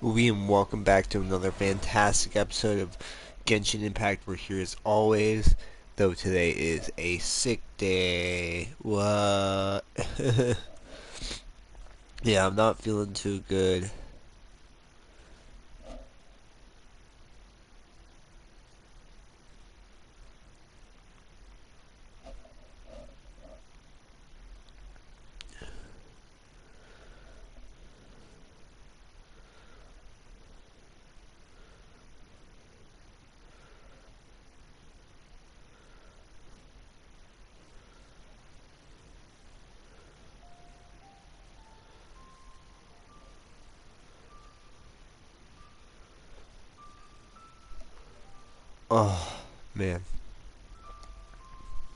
And welcome back to another fantastic episode of Genshin Impact. We're here as always, though today is a sick day. What? Yeah, I'm not feeling too good. Oh, man.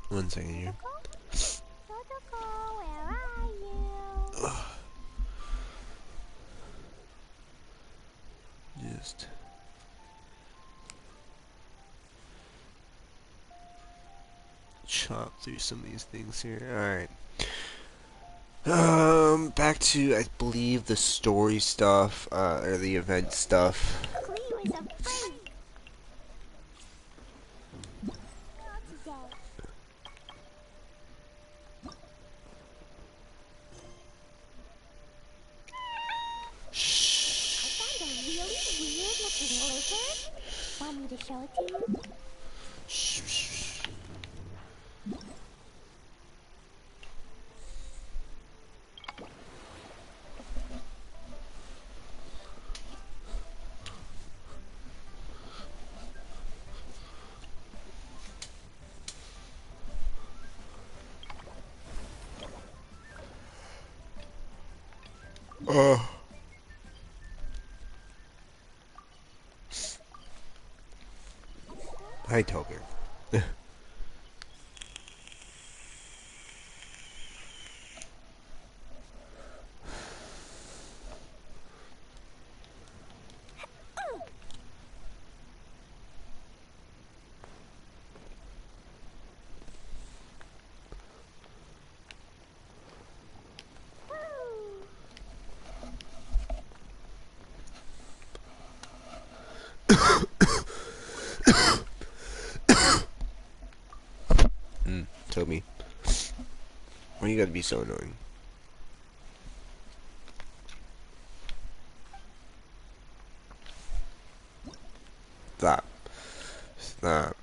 One second here. Where are you? Just chop through some of these things here. Alright. Back to, I believe, the story stuff, or the event stuff. Cleo is a freak. Not today. I Shh. found a really weird looking lizard. Want me to show it to you? Shh. Oh. Hi, Toger. Toby, why you gotta be so annoying? Stop. Stop.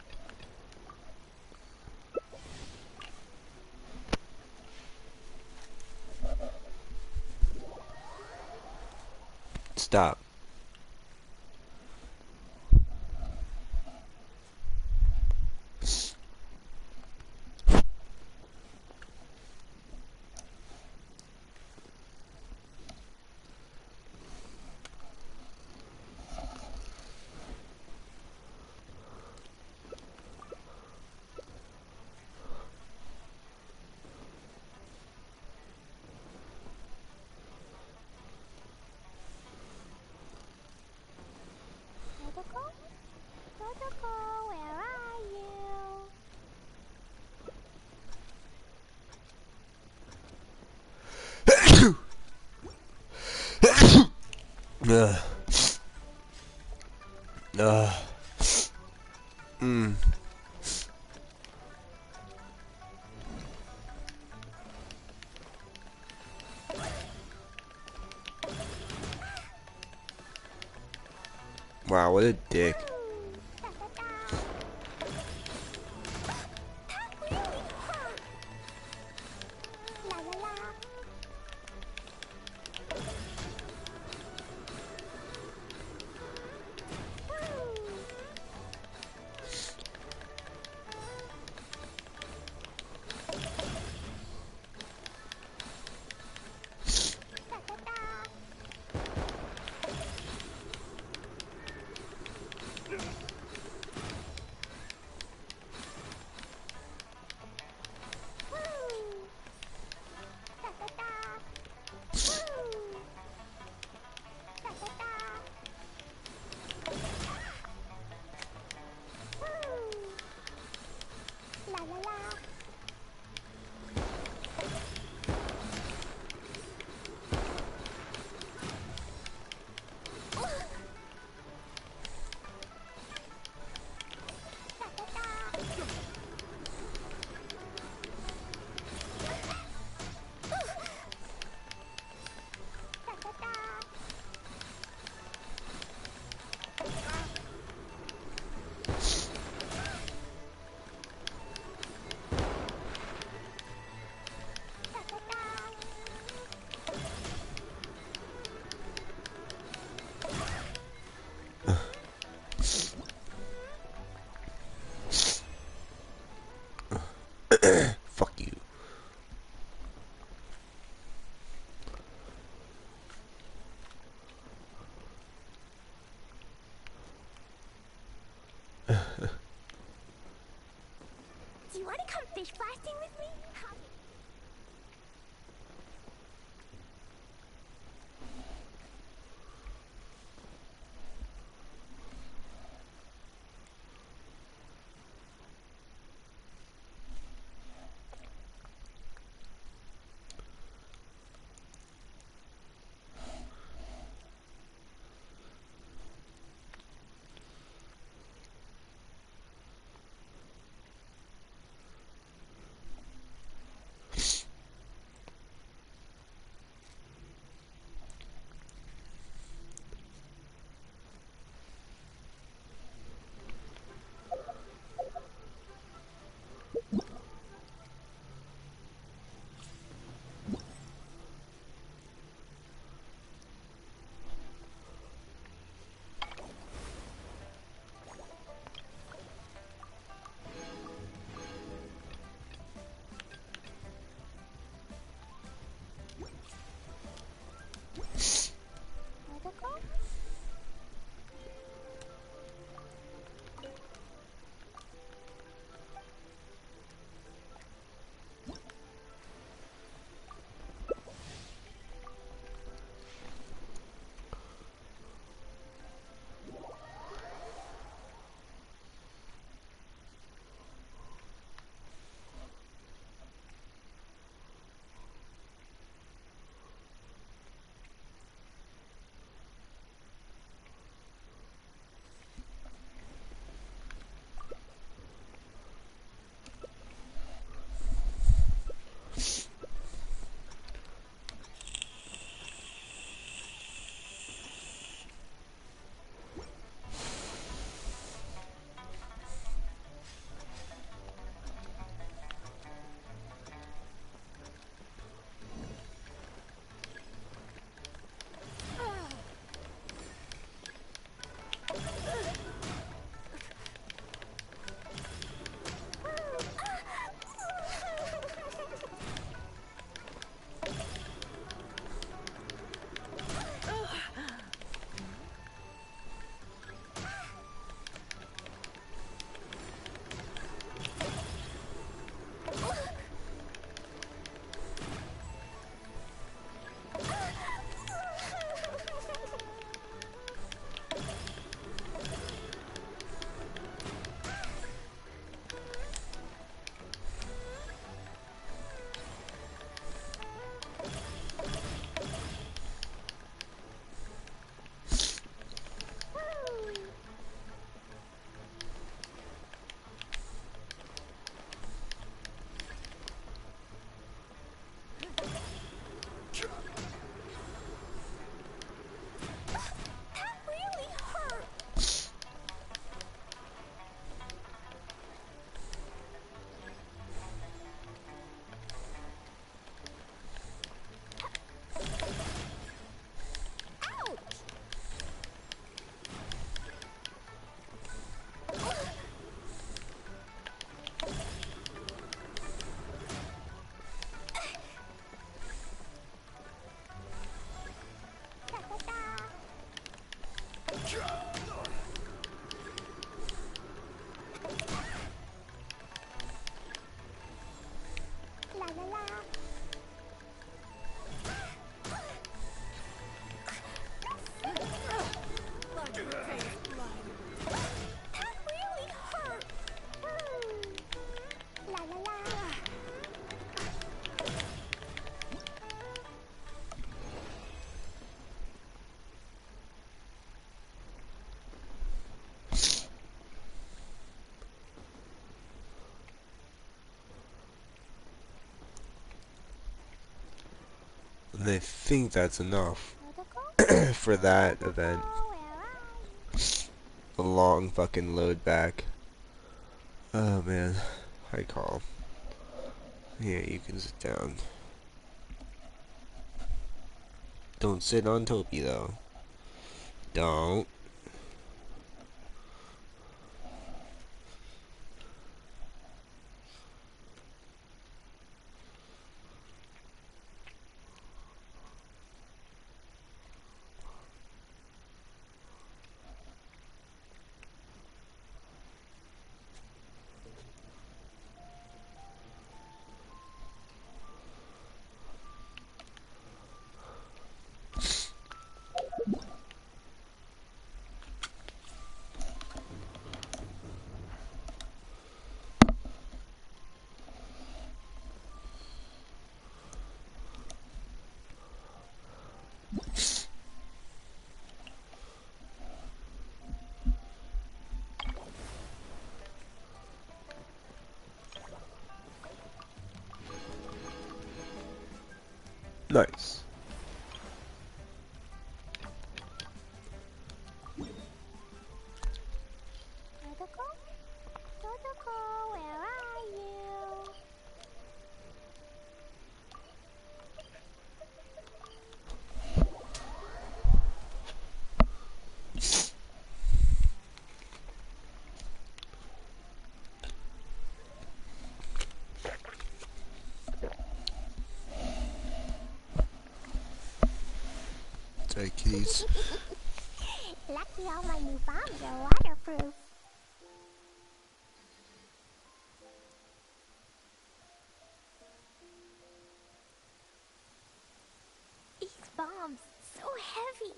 Stop. Totoko? Totoko, where are you? Ugh. Ugh. Mm. Wow, what a dick. Da, da, da. That really hurt. La la la. Da, da, da. Do you want to come fish blasting with me? Where'd it go? That really hurt. Ouch! Ta-ta-ta. La la la. That really hurt. La la la. And I think that's enough Where'd it go? for that Where'd it event. go? Where are you? A long fucking load back. Oh man. Hi, Carl. Yeah, you can sit down. Don't sit on Topi though. Don't. Nice. Totoko? Totoko, where are you? Sorry, kitties. Lucky all my new bombs are waterproof. These bombs, so heavy.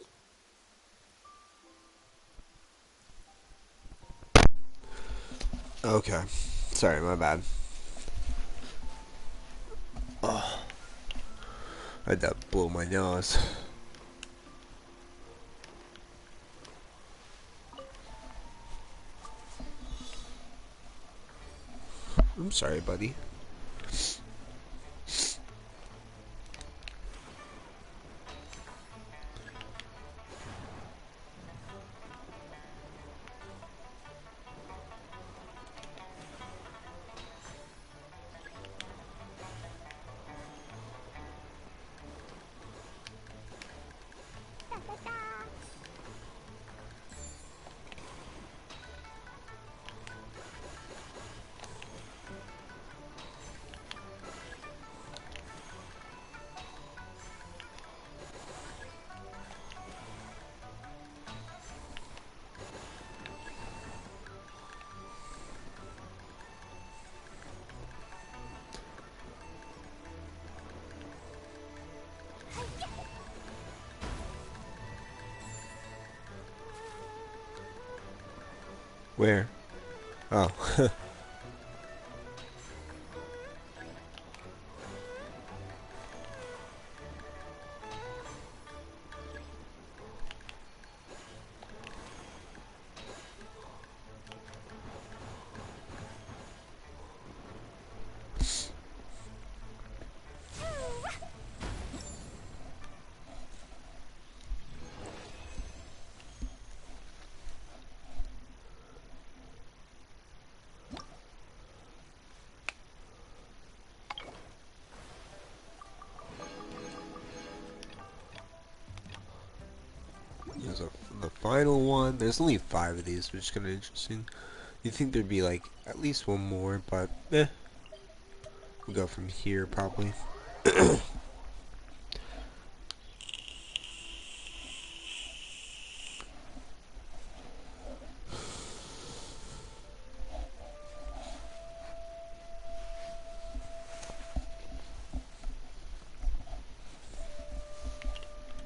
Okay. Sorry, my bad. Oh, I had to blow my nose. I'm sorry, buddy. Da da da. Where? Oh. There's the final one. There's only 5 of these, which is kind of interesting. You'd think there'd be like at least one more, but eh. We'll go from here probably.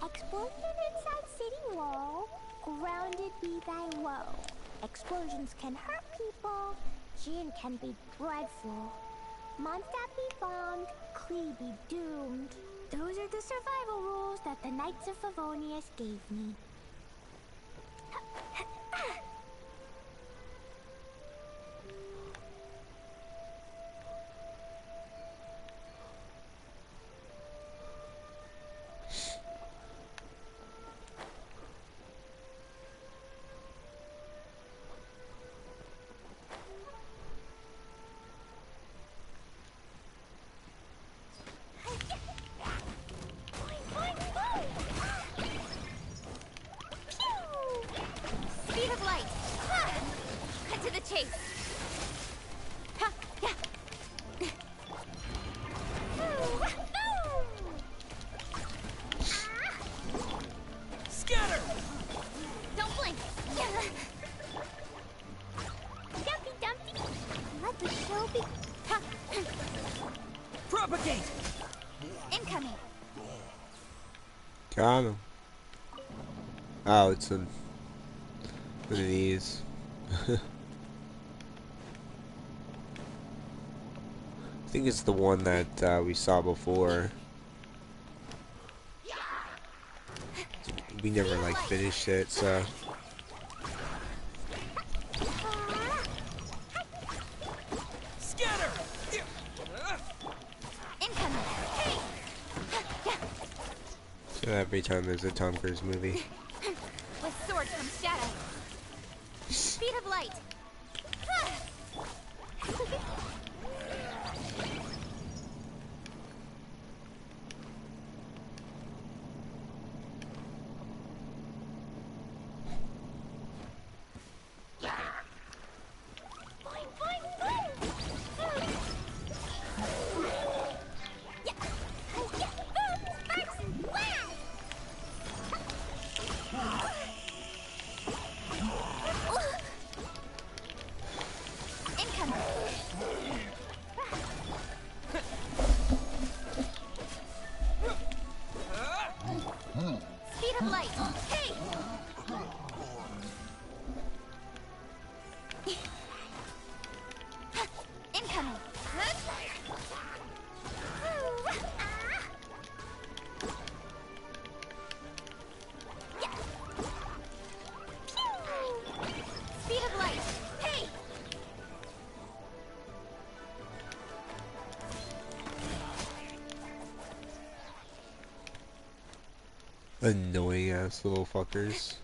Explosion inside city wall. Grounded be thy woe. Explosions can hurt people. Gin can be dreadful. Mondstadt be bombed. Klee be doomed. Those are the survival rules that the Knights of Favonius gave me. Speed of light. Cut to the chase. Ha, yeah. Scatter! Don't blink. Dumpty Dumpty. Let the show be. Ha. Propagate! Incoming. Got him. Oh, it's one of these. I think it's the one that we saw before. We never like finished it, so. Scatter! Incoming. Hey. Every time there's a Tom Cruise movie. With sword from shadow. Speed of light. Speed of light. Hey! Incoming. Speed of light. Hey! Annoying ass little fuckers.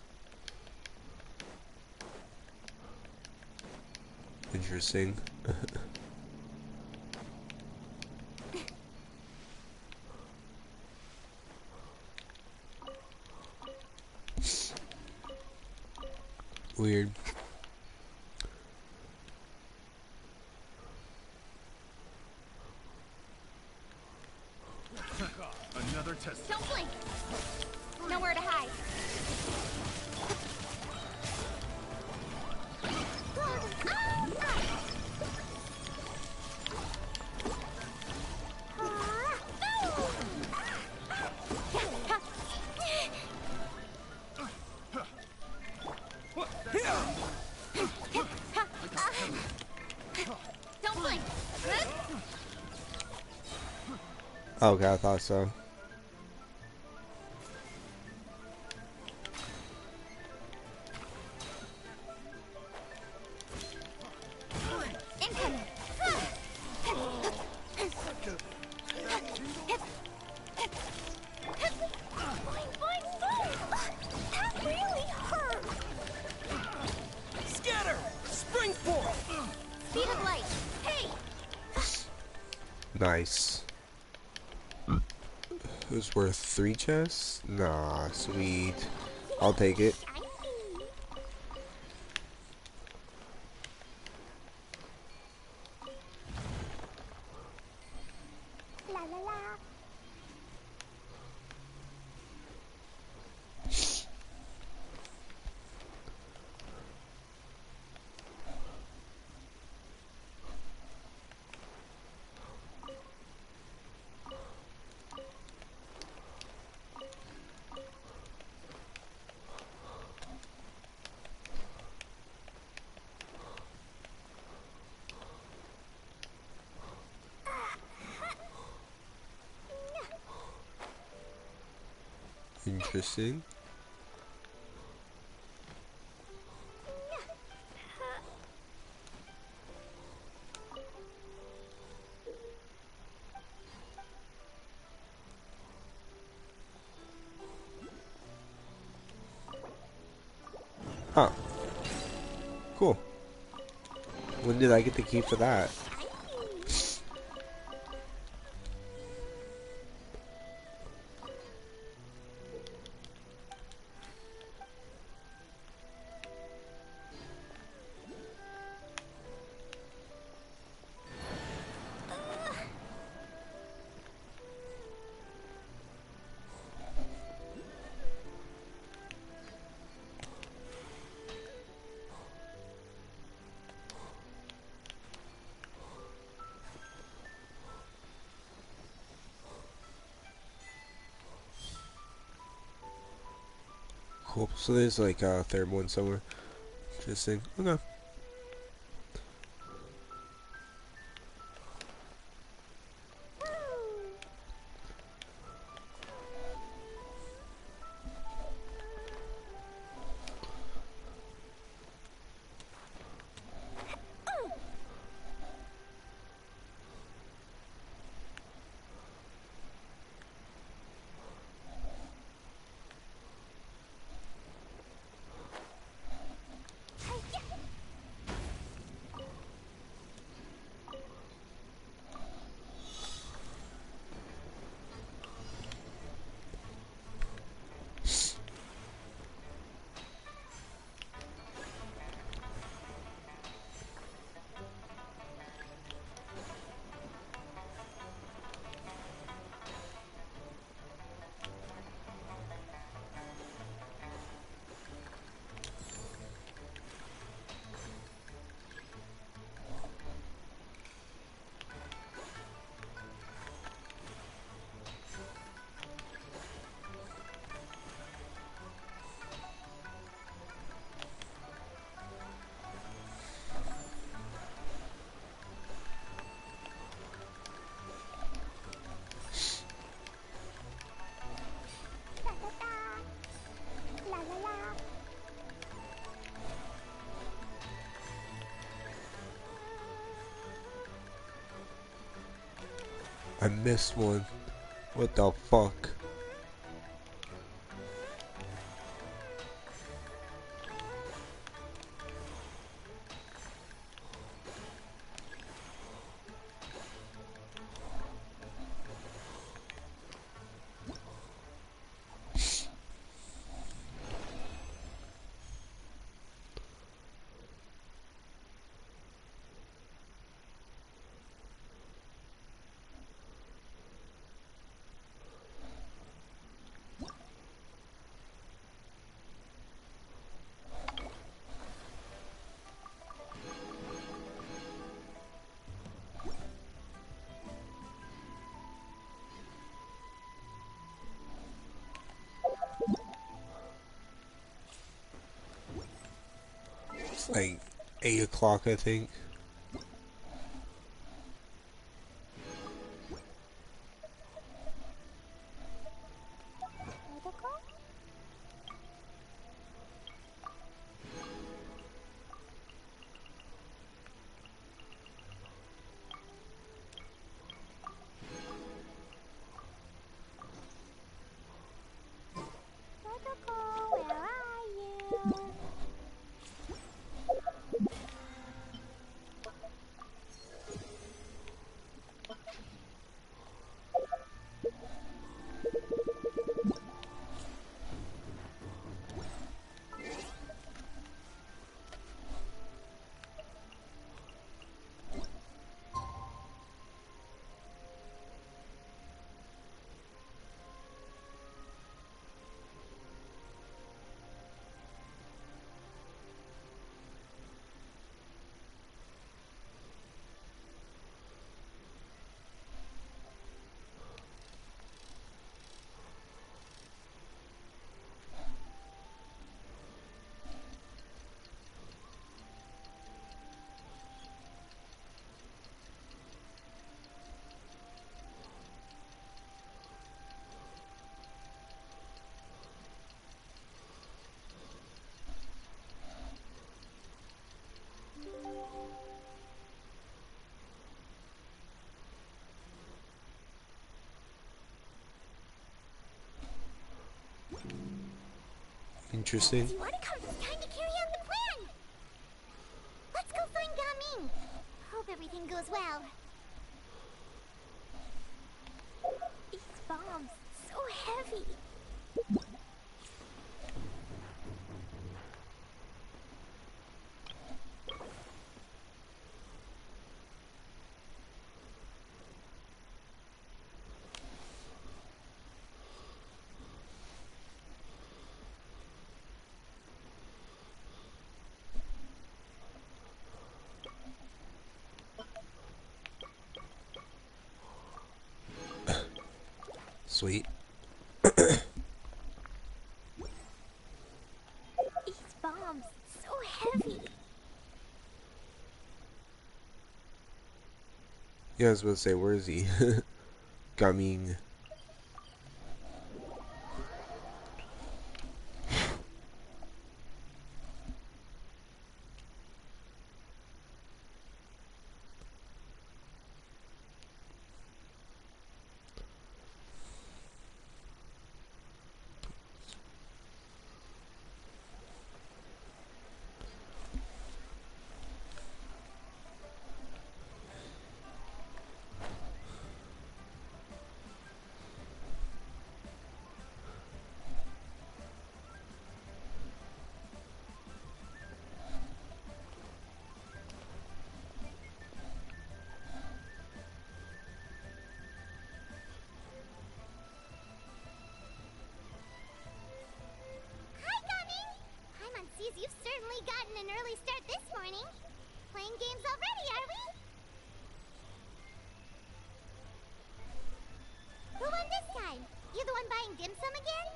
Interesting. Weird. Another test. Don't blink. Nowhere to hide. Don't blink. Okay, I thought so. Incoming. That really hurt. Scatter! Spring forth! Speed of light. Hey! Nice. It was worth 3 chests? Nah, sweet. I'll take it. Shiny. La la la. Interesting. Huh. Cool. When did I get the key for that? Cool. So there's like a third one somewhere. Interesting. Okay. I missed one. What the fuck? It's like 8 o'clock, I think. Protocol? Protocol, where are you? Interesting. See, Monica, it's time to carry out the plan! Let's go find Gaming! Hope everything goes well. These bombs, so heavy. Sweet. These bombs, so heavy. Yeah, I was about to say, where is he? Gaming. Hi, Gaming! Paimon sees you've certainly gotten an early start this morning. Playing games already, are we? Who won this time? You the one buying dim sum again?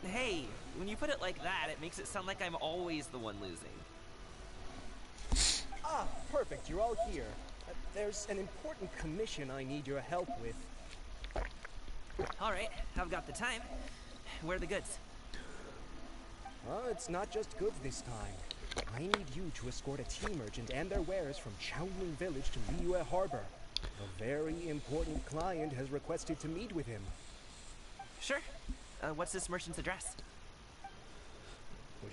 Hey, when you put it like that, it makes it sound like I'm always the one losing. Ah, perfect, you're all here. There's an important commission I need your help with. Alright, I've got the time. Where are the goods? It's not just goods this time. I need you to escort a tea merchant and their wares from Xiaoling Village to Liyue Harbor. A very important client has requested to meet with him. Sure. What's this merchant's address?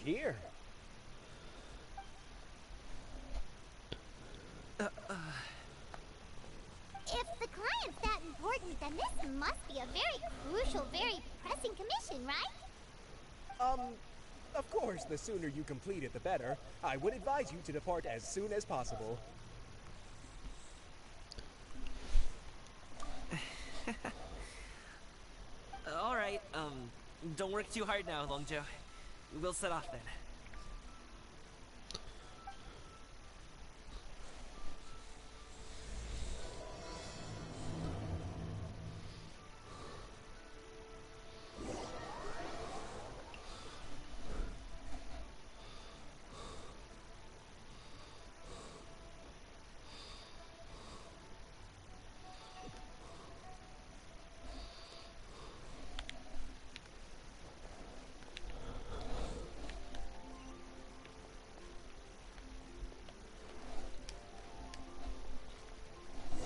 Here. If the client's that important, then this must be a very crucial, very pressing commission, right? Of course, the sooner you complete it, the better. I would advise you to depart as soon as possible. Alright, don't work too hard now, Longjo. We'll set off then.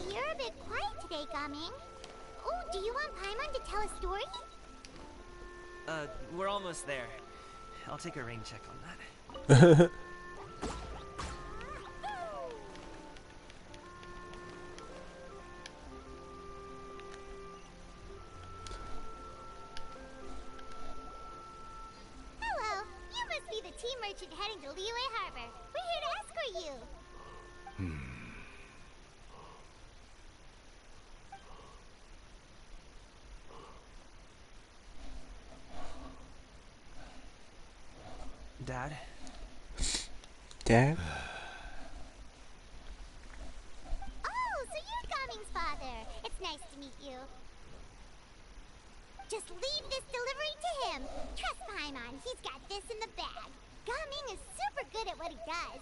You're a bit quiet today, Gaming. Oh, do you want Paimon to tell a story? We're almost there. I'll take a rain check on that. Hello, you must be the tea merchant heading to Liyue Harbor. We're here to escort you. Dad? Dad? Oh, so you're Gaming's father. It's nice to meet you. Just leave this delivery to him. Trust Paimon, he's got this in the bag. Gaming is super good at what he does.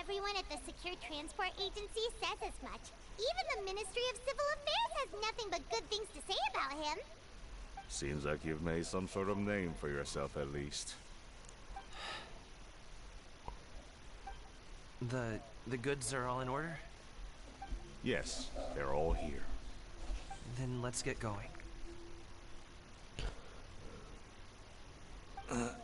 Everyone at the Secure Transport Agency says as much. Even the Ministry of Civil Affairs has nothing but good things to say about him. Seems like you've made some sort of name for yourself at least. The goods are all in order? Yes, they're all here. Then let's get going. A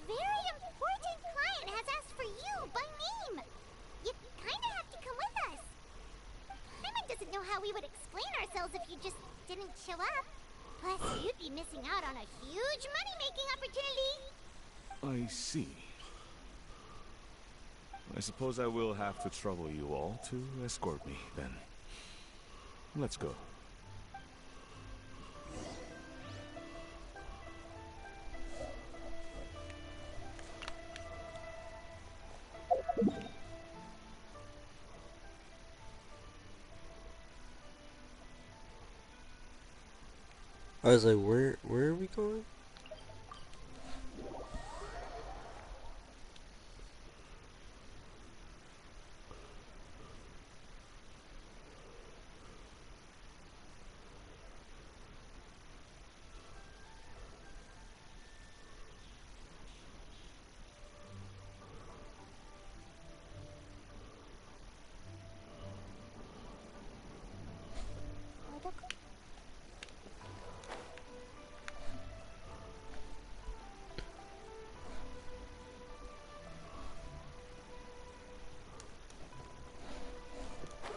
very important client has asked for you by name. You kinda have to come with us. Paimon doesn't know how we would explain ourselves if you just didn't show up. Plus, you'd be missing out on a huge money-making opportunity. I see. I suppose I will have to trouble you all to escort me, then. Let's go. I was like, where are we going?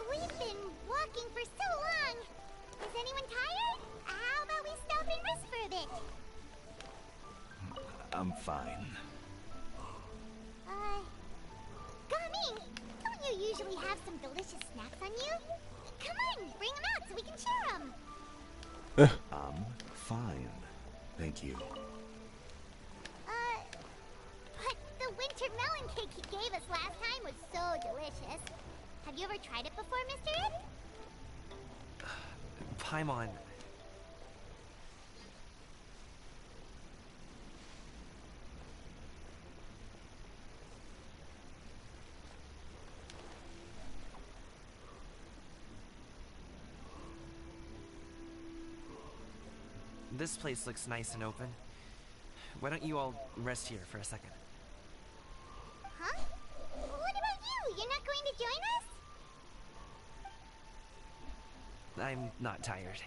We've been walking for so long. Is anyone tired? How about we stop and rest for a bit? I'm fine. Gaming, don't you usually have some delicious snacks on you? Come on, bring them out so we can share them. I'm fine. Thank you. But the winter melon cake he gave us last time was so delicious. Have you ever tried it before, Mr. Ed? Paimon. This place looks nice and open. Why don't you all rest here for a second? Huh? What about you? You're not going to join us? I'm not tired.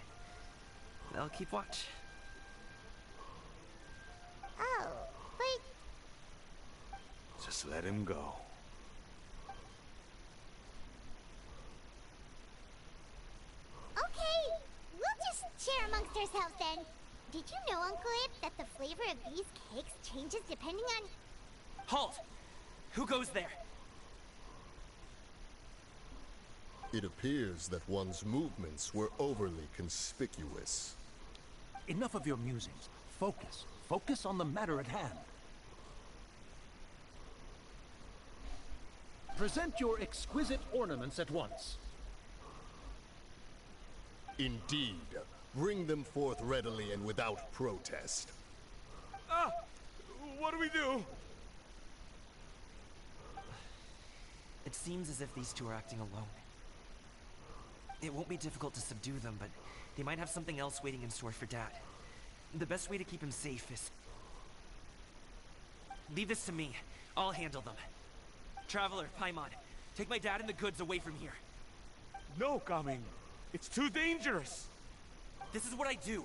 I'll keep watch. Oh, but Just let him go. okay. We'll just share amongst ourselves then. Did you know, Uncle Ip, that the flavor of these cakes changes depending on... Halt! Who goes there? It appears that one's movements were overly conspicuous. Enough of your musings. Focus. Focus on the matter at hand. Present your exquisite ornaments at once. Indeed. Bring them forth readily and without protest. Ah! What do we do? It seems as if these two are acting alone. It won't be difficult to subdue them, but they might have something else waiting in store for Dad. The best way to keep him safe is... Leave this to me. I'll handle them. Traveler, Paimon, take my dad and the goods away from here. No, Coming. It's too dangerous. This is what I do.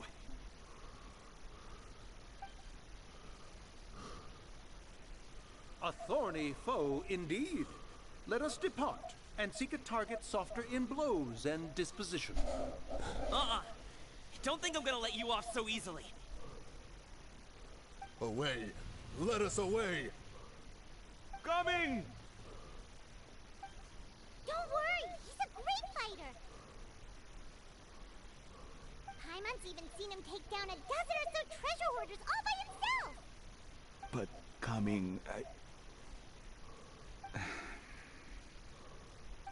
A thorny foe indeed. Let us depart and seek a target softer in blows and disposition. Don't think I'm gonna let you off so easily. Away! Let us away! Coming! Don't worry, he's a great fighter. Paimon's even seen him take down a dozen or so treasure hoarders all by himself. But Coming,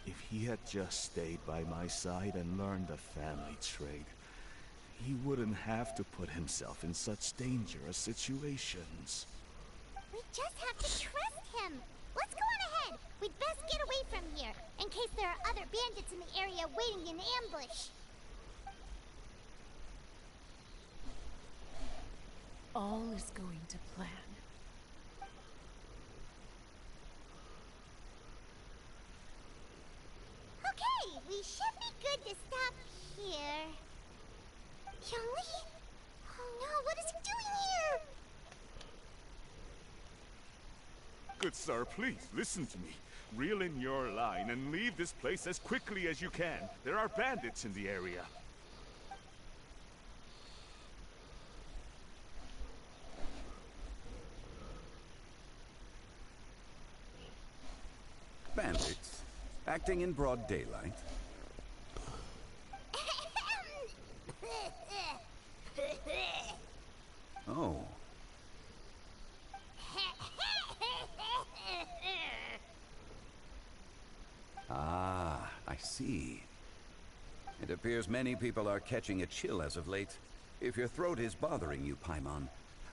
If he had just stayed by my side and learned the family trade, he wouldn't have to put himself in such dangerous situations. We just have to trust him. Let's go on ahead. We'd best get away from here, in case there are other bandits in the area waiting in ambush. All is going to plan. Okay, we should be good to stop here. Youngly? Oh no, what is he doing here? Good sir, please, listen to me. Reel in your line and leave this place as quickly as you can. There are bandits in the area. Bandits? Acting in broad daylight? Oh. Ah, I see. It appears many people are catching a chill as of late. If your throat is bothering you, Paimon,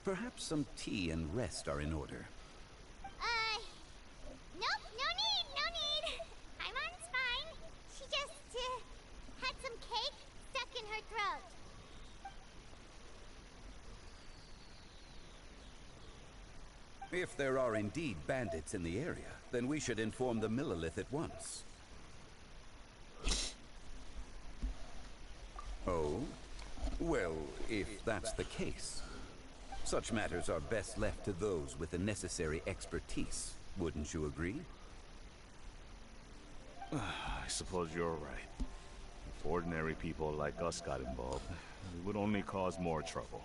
perhaps some tea and rest are in order. Nope, no need. Paimon's fine. She just, had some cake stuck in her throat. If there are indeed bandits in the area, then we should inform the Millilith at once. Oh? Well, if that's the case, such matters are best left to those with the necessary expertise. Wouldn't you agree? I suppose you're right. If ordinary people like us got involved, it would only cause more trouble.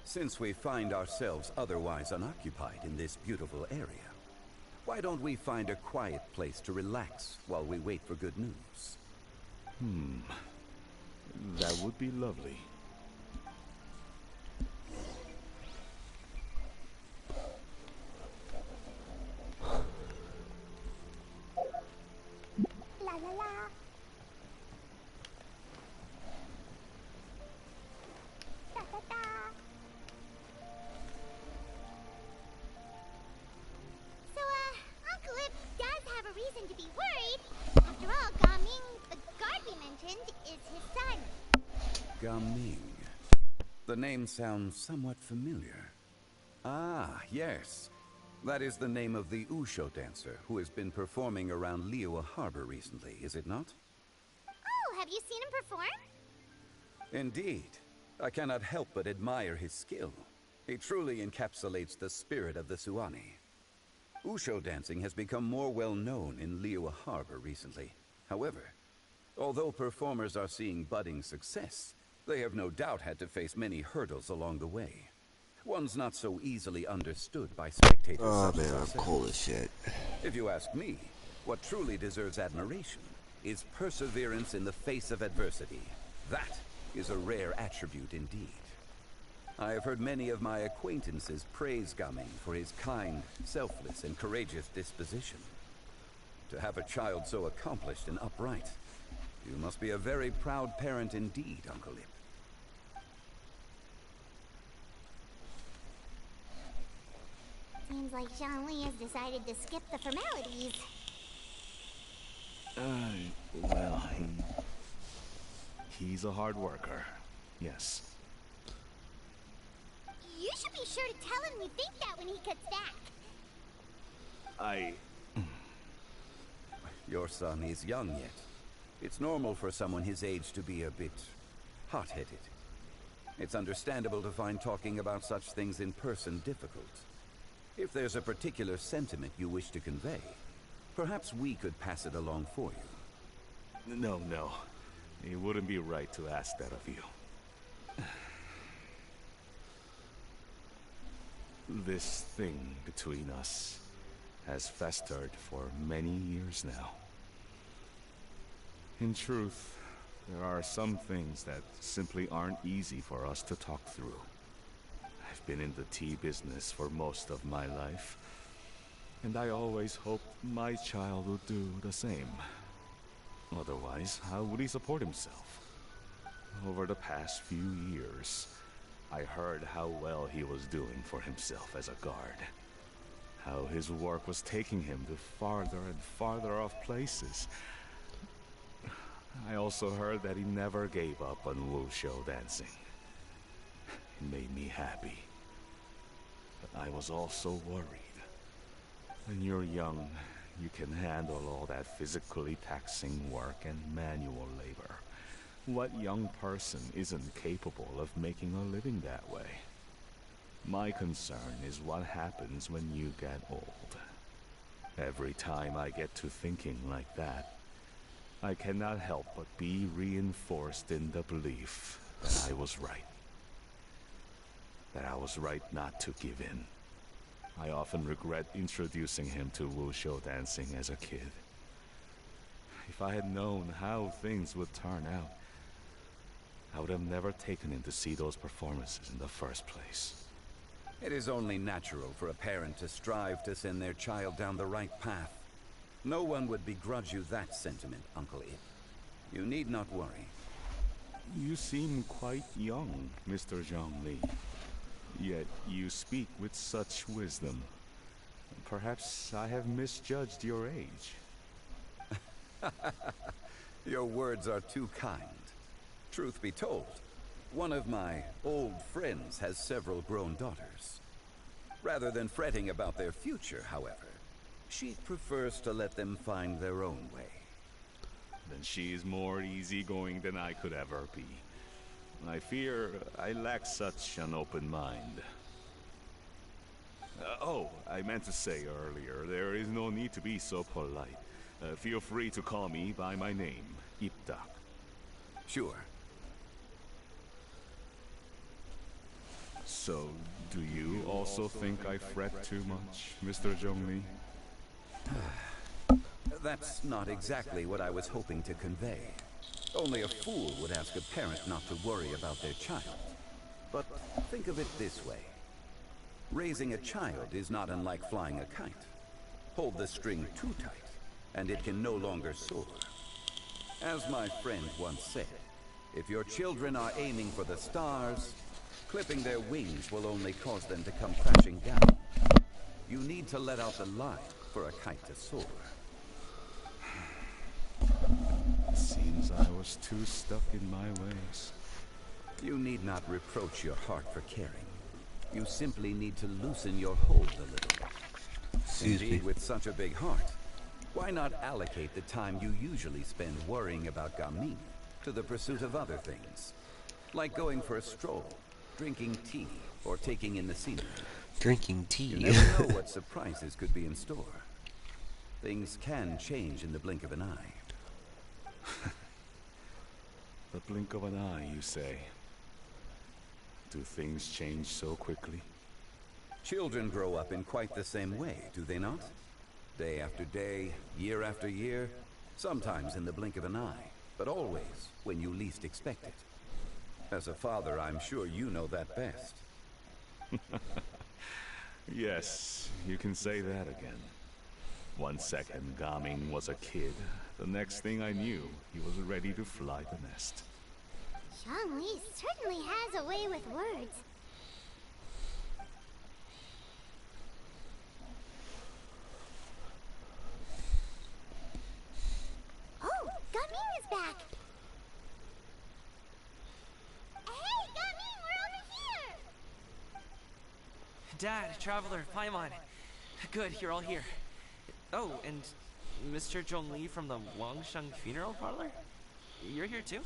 Since we find ourselves otherwise unoccupied in this beautiful area, why don't we find a quiet place to relax while we wait for good news? That would be lovely. La la la. Da da da. So, Uncle Ip does have a reason to be worried. After all, Gaming, the guard we mentioned, is his son. Gaming. The name sounds somewhat familiar. Ah, yes. That is the name of the Usho dancer who has been performing around Liyue Harbor recently, is it not? Oh, have you seen him perform? Indeed. I cannot help but admire his skill. He truly encapsulates the spirit of the Suani. Usho dancing has become more well known in Liyue Harbor recently. However, although performers are seeing budding success, they have no doubt had to face many hurdles along the way. One's not so easily understood by spectators Oh such as man, I'm ourselves. cold as shit. If you ask me, what truly deserves admiration is perseverance in the face of adversity. That is a rare attribute indeed. I have heard many of my acquaintances praise Gaming for his kind, selfless, and courageous disposition. To have a child so accomplished and upright, you must be a very proud parent indeed, Uncle Ip. Seems like Zhongli has decided to skip the formalities. Well, he's a hard worker. Yes. You should be sure to tell him you think that when he gets back. Your son is young yet. It's normal for someone his age to be a bit hot-headed. It's understandable to find talking about such things in person difficult. If there's a particular sentiment you wish to convey, perhaps we could pass it along for you. No. It wouldn't be right to ask that of you. This thing between us has festered for many years now. In truth, there are some things that simply aren't easy for us to talk through. I've been in the tea business for most of my life, and I always hoped my child would do the same. Otherwise, how would he support himself? Over the past few years, I heard how well he was doing for himself as a guard. How his work was taking him to farther and farther off places. I also heard that he never gave up on Wushu dancing. It made me happy. But I was also worried. When you're young, you can handle all that physically taxing work and manual labor. What young person isn't capable of making a living that way? My concern is what happens when you get old. Every time I get to thinking like that, I cannot help but be reinforced in the belief that I was right. That I was right not to give in. I often regret introducing him to Wushu dancing as a kid. If I had known how things would turn out, I would have never taken him to see those performances in the first place. It is only natural for a parent to strive to send their child down the right path. No one would begrudge you that sentiment, Uncle Ip. You need not worry. You seem quite young, Mr. Zhongli. Yet you speak with such wisdom. Perhaps I have misjudged your age. Your words are too kind. Truth be told, one of my old friends has several grown daughters. Rather than fretting about their future, however, she prefers to let them find their own way. Then she is more easygoing than I could ever be. I fear I lack such an open mind. I meant to say earlier, there is no need to be so polite. Feel free to call me by my name, Ipdak. Sure. So, do you also think I fret too much, Mr. Zhongli? That's not exactly what I was hoping to convey. Only a fool would ask a parent not to worry about their child. But think of it this way. Raising a child is not unlike flying a kite. Hold the string too tight, and it can no longer soar. As my friend once said, if your children are aiming for the stars, clipping their wings will only cause them to come crashing down. You need to let out the line for a kite to soar. Seems I was too stuck in my ways. You need not reproach your heart for caring. You simply need to loosen your hold a little. Excuse Indeed, me. with such a big heart, why not allocate the time you usually spend worrying about Gaming to the pursuit of other things? Like going for a stroll, drinking tea, or taking in the scenery. Drinking You tea. never know what surprises could be in store. Things can change in the blink of an eye. The blink of an eye, you say? Do things change so quickly? Children grow up in quite the same way, do they not? Day after day, year after year, sometimes in the blink of an eye, but always when you least expect it. As a father, I'm sure you know that best. Yes, you can say that again. 1 second, Gaming was a kid. The next thing I knew, he was ready to fly the nest. Zhongli certainly has a way with words. Oh, Gaming is back! Hey, Gaming, we're over here! Dad, Traveler, Paimon. Good, you're all here. Oh, and Mr. Zhongli from the Wangsheng Funeral Parlor? You're here too?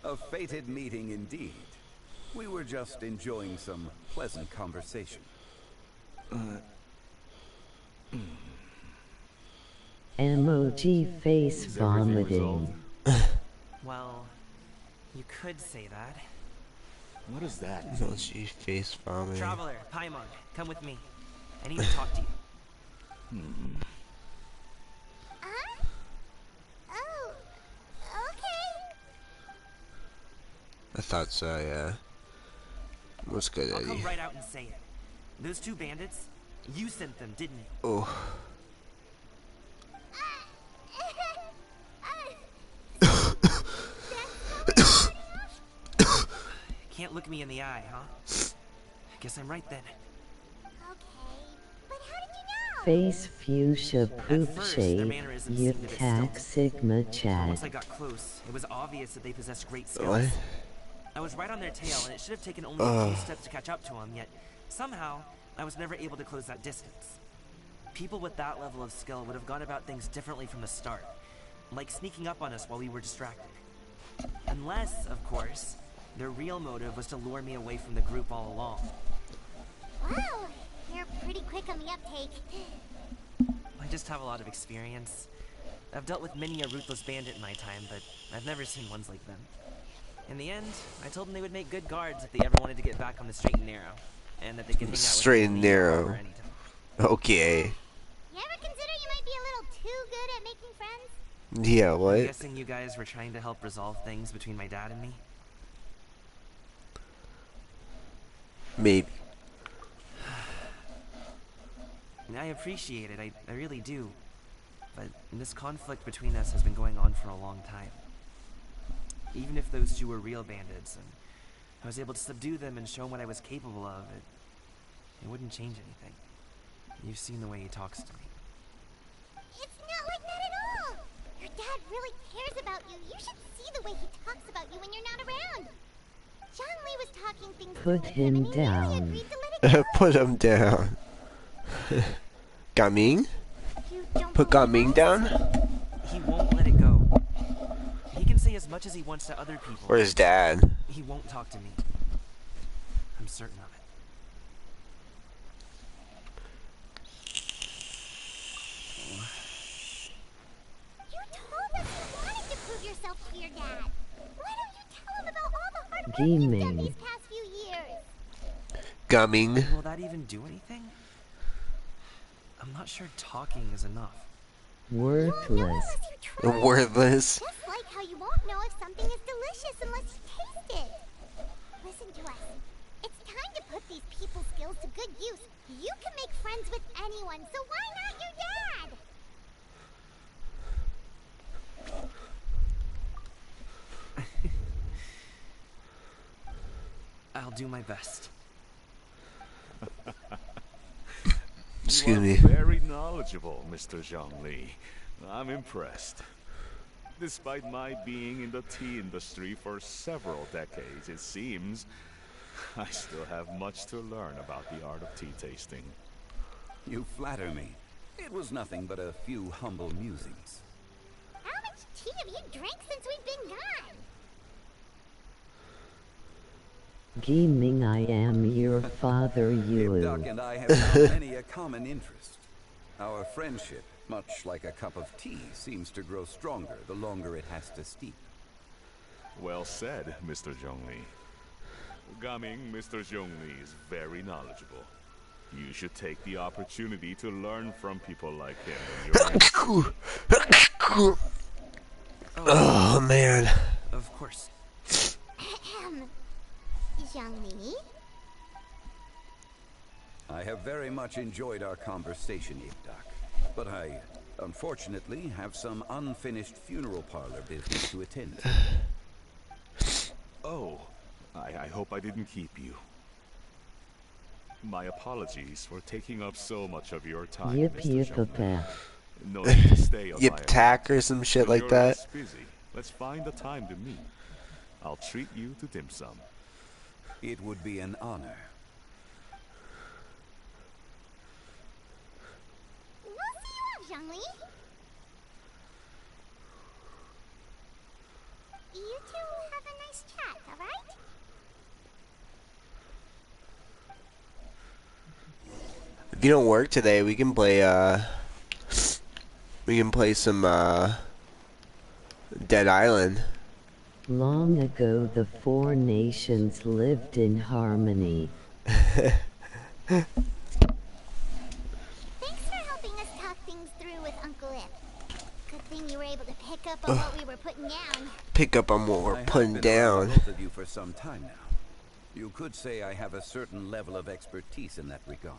A fated meeting indeed. We were just enjoying some pleasant conversation. Emoji face Is everything vomiting. resolved? Well, you could say that. What is that? No, she face vomiting. Traveler, Paimon, come with me. I need to talk to you. Huh? Oh, okay. I thought so, yeah. What's good, I'll Eddie? come right out and say it. Those two bandits, you sent them, didn't you? Oh. Can't look me in the eye, huh? Guess I'm right then. Okay, but how did you know? Face fuchsia poop first, their shape. mannerisms You seemed a bit tack stilted. sigma Once chat. I got close, it was obvious that they possessed great skills. What? I was right on their tail, and it should have taken only a few steps to catch up to them, yet somehow I was never able to close that distance. People with that level of skill would have gone about things differently from the start, like sneaking up on us while we were distracted. Unless, of course, their real motive was to lure me away from the group all along. Wow, you're pretty quick on the uptake. I just have a lot of experience. I've dealt with many a ruthless bandit in my time, but I've never seen ones like them. In the end, I told them they would make good guards if they ever wanted to get back on the straight and narrow, and that they could hang out Straight with and me in the narrow. harbor anytime. Okay. You ever consider you might be a little too good at making friends? Yeah, I'm what? guessing you guys were trying to help resolve things between my dad and me? Maybe. I appreciate it, I really do. But this conflict between us has been going on for a long time. Even if those two were real bandits, and I was able to subdue them and show them what I was capable of, it wouldn't change anything. You've seen the way he talks to me. It's not like that at all! Your dad really cares about you. You should see the way he talks about you when you're not around. Zhongli was talking things Put through with him, him and he really down. agreed to let it go. Put him down. Gaming? You don't Put believe Gaming us? down? He won't let it go. He can say as much as he wants to other people. Where's Dad? He won't talk to me. I'm certain of it. You told us you wanted to prove yourself to your dad. Why don't you tell him about all the hard work you've done Gaming. these past few years? Gaming? Will that even do anything? I'm not sure talking is enough. You won't know Worthless. unless you try. Worthless? Just like how you won't know if something is delicious unless you taste it. Listen to us. It's time to put these people skills to good use. You can make friends with anyone, so why not your dad? I'll do my best. Excuse You are me. very knowledgeable, Mr. Zhongli. I'm impressed. Despite my being in the tea industry for several decades, it seems I still have much to learn about the art of tea tasting. You flatter me. It was nothing but a few humble musings. How much tea have you drank since we've been gone? Gaming, I am your father, Duck you. and I have found many a common interest. Our friendship, much like a cup of tea, seems to grow stronger the longer it has to steep. Well said, Mr. Zhongli. Gaming, Mr. Zhongli is very knowledgeable. You should take the opportunity to learn from people like him when you're Oh man. Of course. Zhongli? I have very much enjoyed our conversation, Duck, but I, unfortunately, have some unfinished funeral parlor business to attend to. Oh, I hope I didn't keep you. My apologies for taking up so much of your time, Yip Mr. yip Zhongli. a No need to stay on Yip my tack account. or some shit If like you're that. less busy, let's find a time to meet. I'll treat you to dim sum. It would be an honor. We'll see you off, Zhongli. You two have a nice chat, alright? If you don't work today, we can play some Dead Island. Long ago, the four nations lived in harmony. Thanks for helping us talk things through with Uncle Ip. Good thing you were able to pick up on what we were putting down. Pick up on what we're I putting have been around down. both of you for some time now. You could say I have a certain level of expertise in that regard.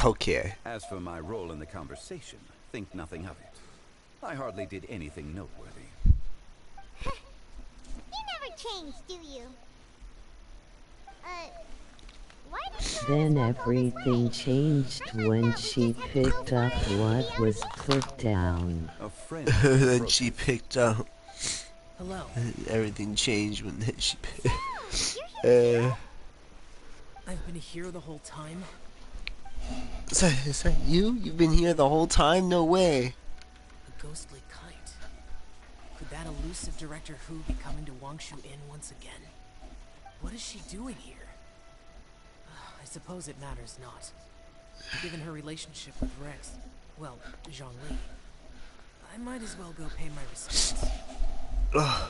Okay. As for my role in the conversation, think nothing of it. I hardly did anything noteworthy. You never change, do you? Why did you Then let us walk all this everything way? changed I when thought we she just had picked up to what was put down. A friend. Then she picked up. Hello. Everything changed when she. You're here. I've been here the whole time. Is that you? You've been here the whole time? No way. A ghostly kite. Could that elusive Director Who be coming to Wangshu Inn once again? What is she doing here? I suppose it matters not. Given her relationship with Rex, well, Zhongli, I might as well go pay my respects. Ugh.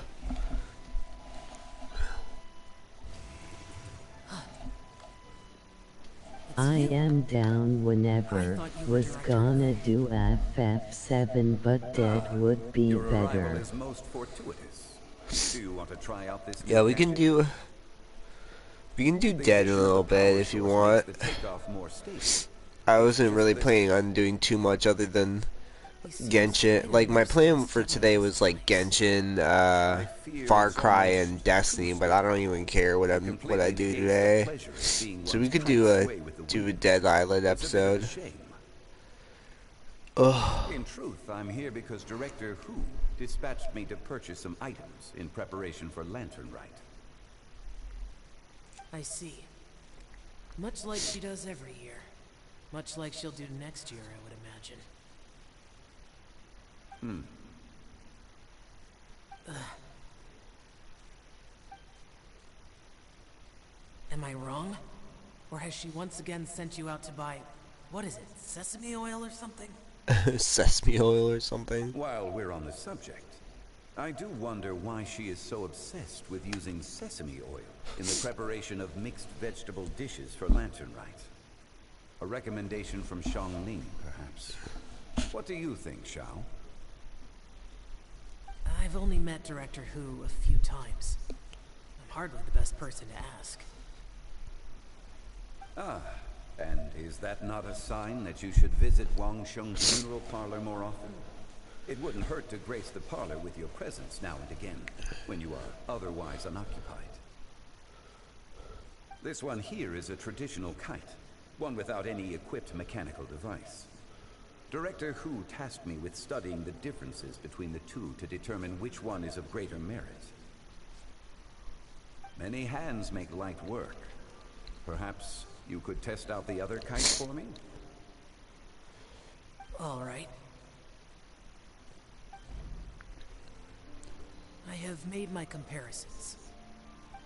I am down whenever. Was gonna do FF7, but dead would be Your arrival better. is most fortuitous. Do you want to try out this? Yeah, we can do Dead in a little bit if you want. I wasn't really planning on doing too much other than Genshin. Like, my plan for today was like Genshin, Far Cry, and Destiny, but I don't even care what I do today. So we could do a Dead Island episode. Ugh. In truth, I'm here because Director Who dispatched me to purchase some items in preparation for Lantern Rite. I see. Much like she does every year. Much like she'll do next year, I would imagine. Am I wrong? Or has she once again sent you out to buy, what is it, sesame oil or something? Sesame oil or something. While we're on the subject, I do wonder why she is so obsessed with using sesame oil in the preparation of mixed vegetable dishes for Lantern Rite. A recommendation from Xiangling, perhaps. What do you think, Xiao? I've only met Director Who a few times. I'm hardly the best person to ask. Ah, and is that not a sign that you should visit Wang Sheng's funeral parlor more often? It wouldn't hurt to grace the parlor with your presence now and again, when you are otherwise unoccupied. This one here is a traditional kite, one without any equipped mechanical device. Director Hu tasked me with studying the differences between the two to determine which one is of greater merit. Many hands make light work. Perhaps you could test out the other kite for me? All right. I have made my comparisons.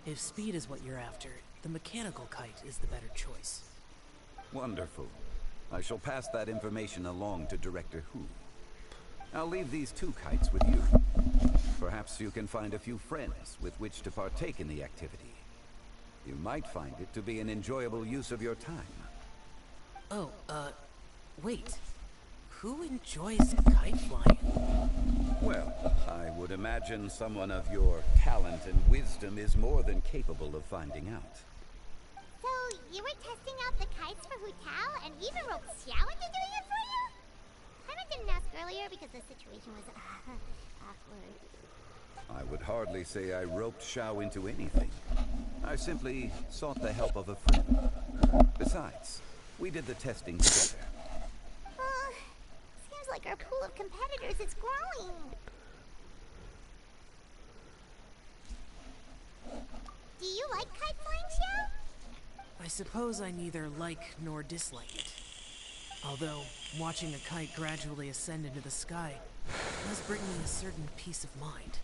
If speed is what you're after, the mechanical kite is the better choice. Wonderful. I shall pass that information along to Director Hu. I'll leave these two kites with you. Perhaps you can find a few friends with which to partake in the activity. You might find it to be an enjoyable use of your time. Oh, wait. Who enjoys kite flying? Well, I would imagine someone of your talent and wisdom is more than capable of finding out. So, you were testing out the kites for Hu Tao and even roped Xiao into doing it for you? Paimon didn't ask earlier because the situation was awkward. I would hardly say I roped Xiao into anything. I simply sought the help of a friend. Besides, we did the testing together. Seems like our pool of competitors is growing. Do you like kite flying, Xiao? I suppose I neither like nor dislike it. Although, watching a kite gradually ascend into the sky does bring me a certain peace of mind.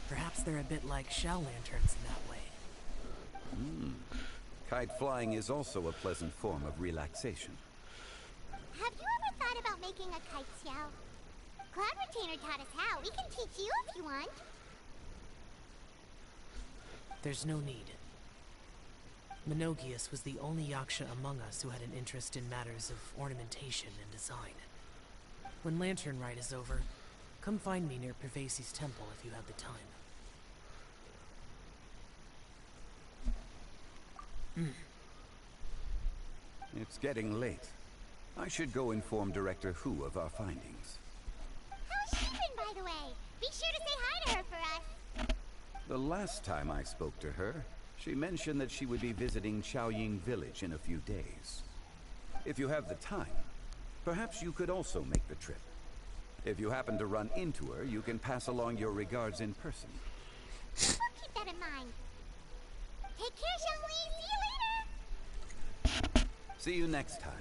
Perhaps they're a bit like Xiao lanterns in that way. Kite flying is also a pleasant form of relaxation. Have you ever thought about making a kite, Xiao? Cloud Retainer taught us how. We can teach you if you want. There's no need. Menogias was the only Yaksha among us who had an interest in matters of ornamentation and design. When Lantern Rite is over, come find me near Pervasi's temple if you have the time. It's getting late. I should go inform Director Hu of our findings. How's she been, by the way? Be sure to say hi to her for us. The last time I spoke to her, she mentioned that she would be visiting Chaoying Village in a few days. If you have the time, perhaps you could also make the trip. If you happen to run into her, you can pass along your regards in person. We'll keep that in mind. Take care, Xiangli. See you later. See you next time.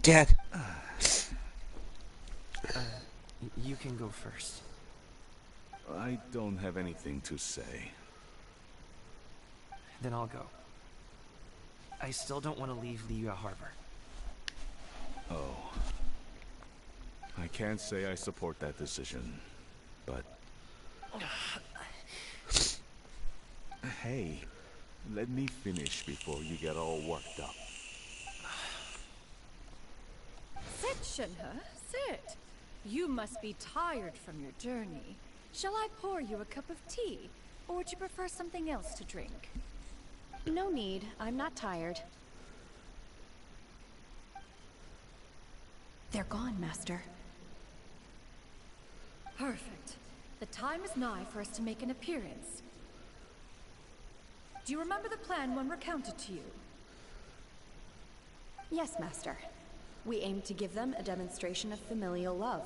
Dad. You can go first. I don't have anything to say. Then I'll go. I still don't want to leave Liyue Harbor. Oh. I can't say I support that decision, but... Hey, let me finish before you get all worked up. Sit, Shinhe, sit. You must be tired from your journey. Shall I pour you a cup of tea, or would you prefer something else to drink? No need. I'm not tired. They're gone, Master. Perfect. The time is nigh for us to make an appearance. Do you remember the plan when recounted to you? Yes, Master. We aim to give them a demonstration of familial love.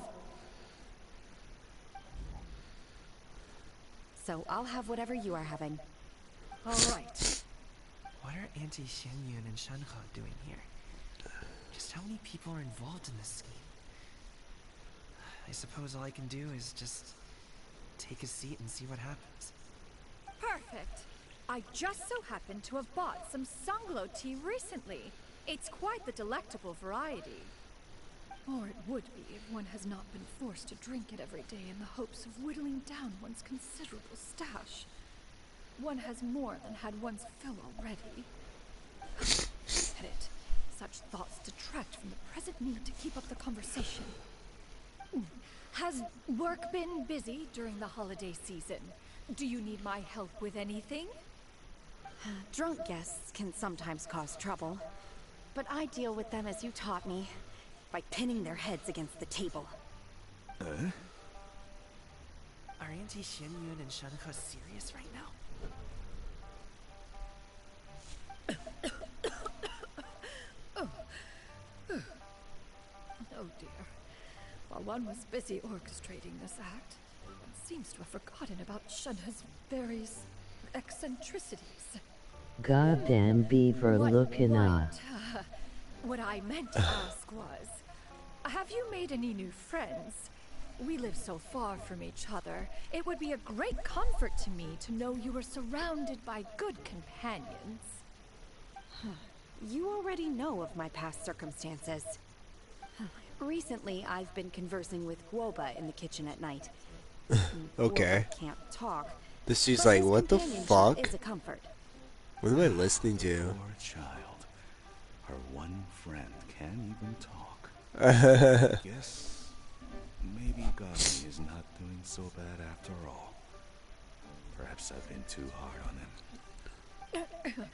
So I'll have whatever you are having. All right. What are Auntie Xianyun and Shanhe doing here? Just how many people are involved in this scheme? I suppose all I can do is just take a seat and see what happens. Perfect. I just so happen to have bought some Sanglo tea recently. It's quite the delectable variety. Or it would be if one has not been forced to drink it every day in the hopes of whittling down one's considerable stash. One has more than had one's fill already. Get it. Such thoughts detract from the present need to keep up the conversation. Has work been busy during the holiday season? Do you need my help with anything? Drunk guests can sometimes cause trouble, but I deal with them as you taught me, by pinning their heads against the table. Are Auntie Xianyun and Shenhe serious right now? Oh dear. While one was busy orchestrating this act, one seems to have forgotten about Shenhe's various eccentricities. Goddamn beaver looking up. What I meant to ask was, have you made any new friends? We live so far from each other. It would be a great comfort to me to know you were surrounded by good companions. You already know of my past circumstances. Recently, I've been conversing with Guoba in the kitchen at night. Okay. Guoba can't talk. This dude's but like, his what the companionship fuck? is a comfort. What am I listening to? Poor child. Her one friend can't even talk. Guess maybe Gami is not doing so bad after all. Perhaps I've been too hard on him.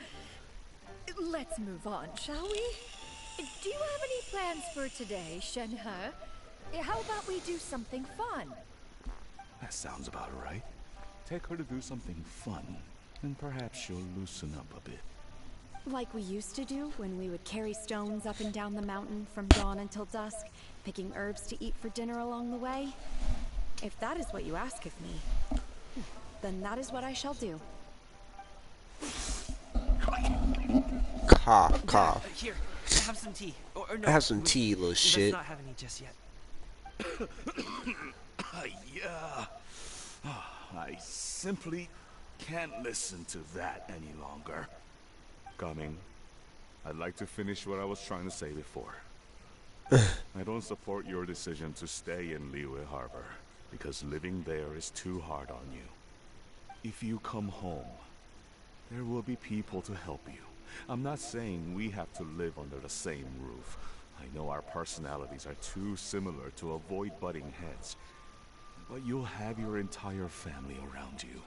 Let's move on, shall we? Do you have any plans for today, Shenhe? How about we do something fun? That sounds about right. Take her to do something fun, and perhaps she'll loosen up a bit. Like we used to do when we would carry stones up and down the mountain from dawn until dusk, picking herbs to eat for dinner along the way. If that is what you ask of me, then that is what I shall do. Cough, cough. Here, have some tea. Or no, Have some tea, little shit. Let's not have any just yet. Yeah. I simply can't listen to that any longer. Coming. I'd like to finish what I was trying to say before. I don't support your decision to stay in Liyue Harbor, because living there is too hard on you. If you come home, there will be people to help you. I'm not saying we have to live under the same roof. I know our personalities are too similar to avoid butting heads. But you'll have your entire family around you.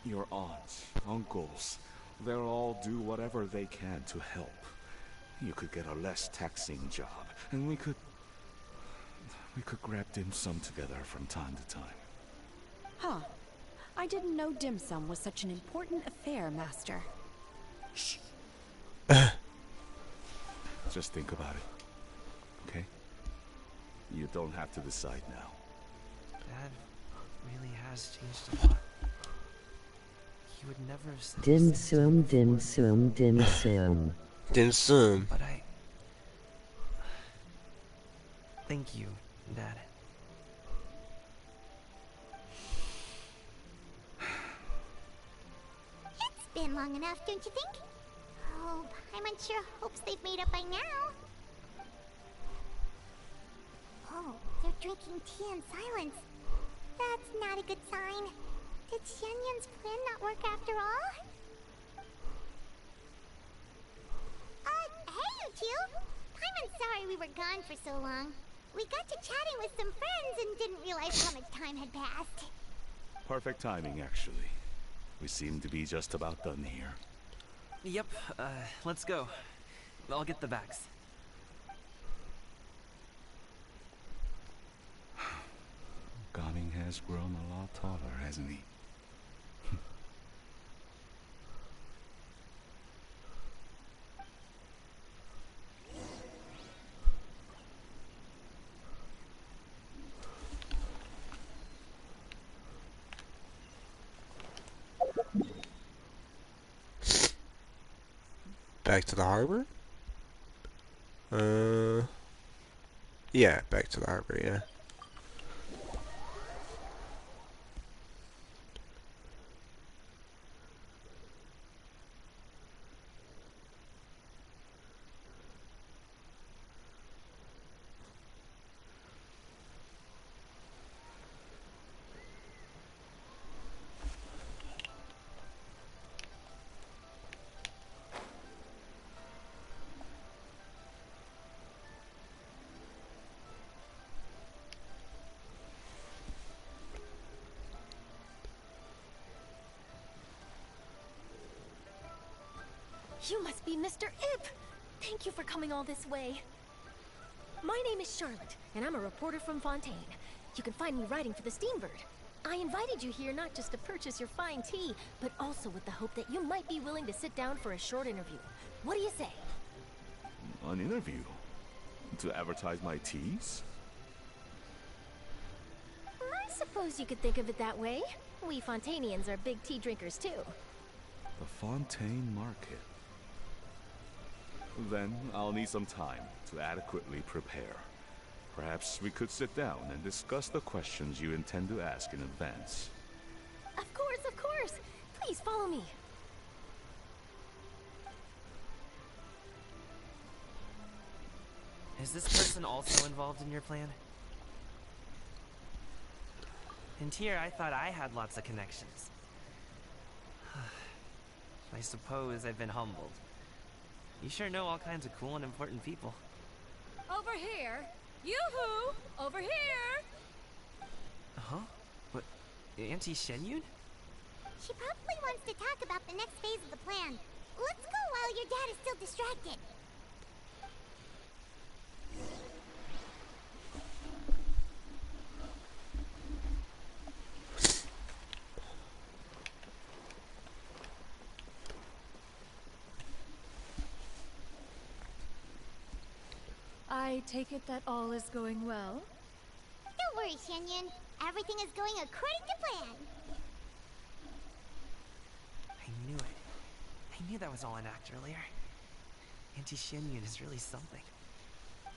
Your aunts, uncles, they'll all do whatever they can to help. You could get a less taxing job, and we could grab dim sum together from time to time. Huh. I didn't know dim sum was such an important affair, Master. Shh. Just think about it, okay? You don't have to decide now. Dad really has changed a lot. He would never have said Dim sum, dim sum, dim sum. Dim sum. But thank you, Dad. It's been long enough, don't you think? Oh, Paimon sure hopes they've made up by now. Oh, they're drinking tea in silence. That's not a good sign. Did Xianyun's plan not work after all? Hey you two! Paimon's sorry we were gone for so long. We got to chatting with some friends and didn't realize how much time had passed. Perfect timing, actually. We seem to be just about done here. Yep, let's go. I'll get the bags. Gaming has grown a lot taller, hasn't he? Back to the harbor? Yeah, back to the harbor, yeah. You must be Mr. Ip! Thank you for coming all this way. My name is Charlotte, and I'm a reporter from Fontaine. You can find me writing for the Steambird. I invited you here not just to purchase your fine tea, but also with the hope that you might be willing to sit down for a short interview. What do you say? An interview? To advertise my teas? I suppose you could think of it that way. We Fontanians are big tea drinkers too. The Fontaine Market. Then I'll need some time to adequately prepare. Perhaps we could sit down and discuss the questions you intend to ask in advance. Of course, of course. Please follow me. Is this person also involved in your plan? And here I thought I had lots of connections. I suppose I've been humbled. You sure know all kinds of cool and important people. Over here! Yoo-hoo! Over here! Huh? What? Auntie Shenyun? She probably wants to talk about the next phase of the plan. Let's go while your dad is still distracted. I take it that all is going well? Don't worry, Shenyun. Everything is going according to plan. I knew it. I knew that was all an act earlier. Auntie Shenyun is really something.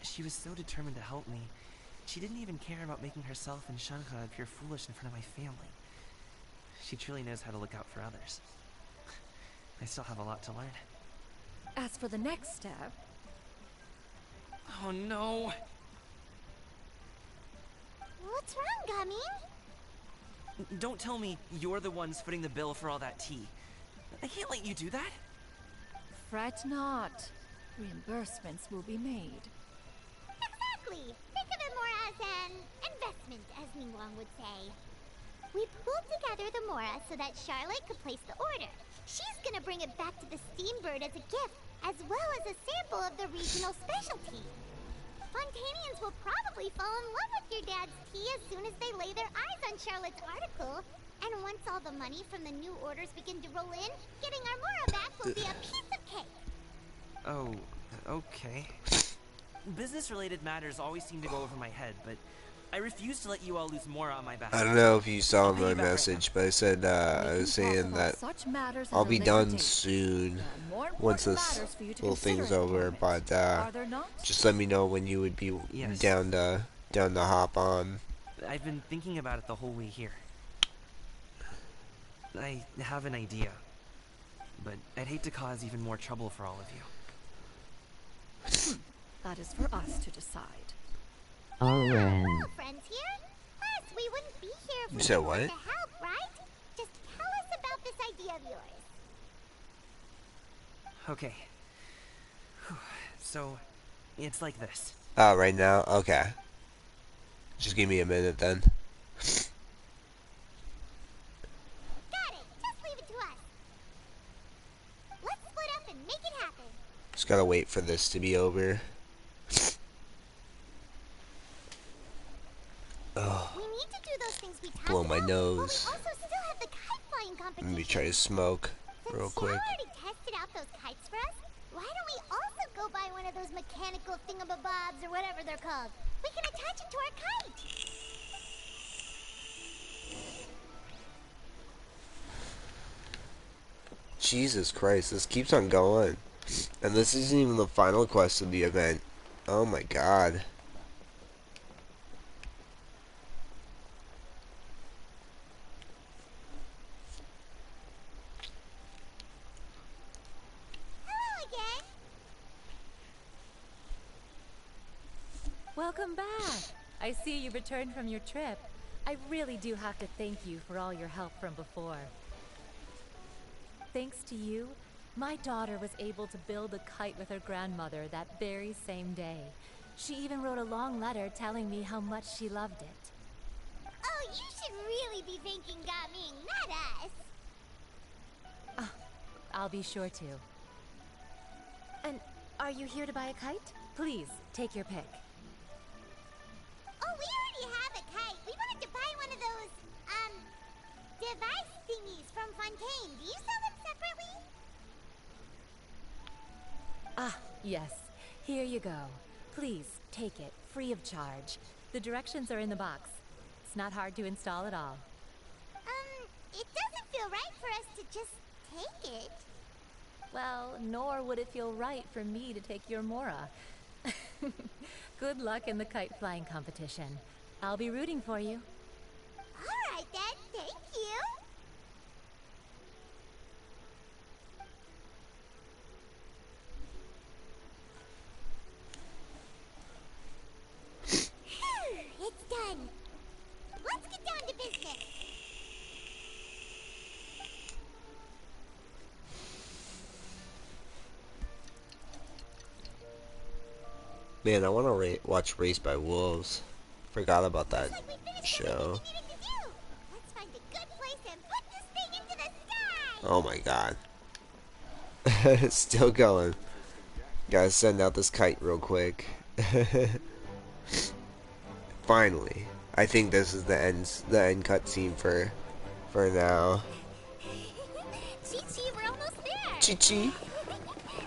She was so determined to help me. She didn't even care about making herself and Shanha appear foolish in front of my family. She truly knows how to look out for others. I still have a lot to learn. As for the next step... Oh no! What's wrong, Gamin? Don't tell me you're the ones footing the bill for all that tea. I can't let you do that. Fret not. Reimbursements will be made. Exactly! Think of it more as an investment, as Ningguang would say. We pooled together the Mora so that Charlotte could place the order. She's gonna bring it back to the Steambird as a gift, as well as a sample of the regional specialty. Fontanians will probably fall in love with your dad's tea as soon as they lay their eyes on Charlotte's article. And once all the money from the new orders begin to roll in, getting our Mora back will be a piece of cake. Oh, okay. Business-related matters always seem to go over my head, but I refuse to let you all lose more on my back. I don't know if you saw my message, but I said I was saying that I'll be done soon once this little thing's over. But just let me know when you would be down to hop on. I've been thinking about it the whole way here. I have an idea, but I'd hate to cause even more trouble for all of you. That is for us to decide. Oren. Hello, friends here. Plus, we wouldn't be here if we said didn't what? want to help, right? Just tell us about this idea of yours. Okay. So, it's like this. Oh, right now? Okay. Just give me a minute then. Got it. Just leave it to us. Let's split up and make it happen. Just gotta wait for this to be over. Oh, We need to do those things we talked blow my about, nose. but we also still have the kite flying competition. Let me try to smoke real Since quick. Cheryl already tested out those kites for us, why don't we also go buy one of those mechanical thingamabobs or whatever they're called? We can attach it to our kite. Jesus Christ, this keeps on going. And this isn't even the final quest of the event. Oh my god. Hello again. Welcome back. I see you returned from your trip. I really do have to thank you for all your help from before. Thanks to you, my daughter was able to build a kite with her grandmother that very same day. She even wrote a long letter telling me how much she loved it. Oh, you should really be thanking Gaming, not us. I'll be sure to. And are you here to buy a kite? Please, take your pick. Oh, we already have a kite. We device thingies from Fontaine. Do you sell them separately? Ah, yes. Here you go. Please, take it, free of charge. The directions are in the box. It's not hard to install at all. It doesn't feel right for us to just take it. Well, nor would it feel right for me to take your Mora. Good luck in the kite flying competition. I'll be rooting for you. Alright then, thank you. It's done. Let's get down to business. Man, I want to watch Raised by Wolves. Forgot about that show. Let's find a good place and put this thing into the sky. Oh my god. It's still going. Gotta send out this kite real quick. Finally. I think this is the end cutscene for now. Chi-Chi, we're almost there. Chi-Chi?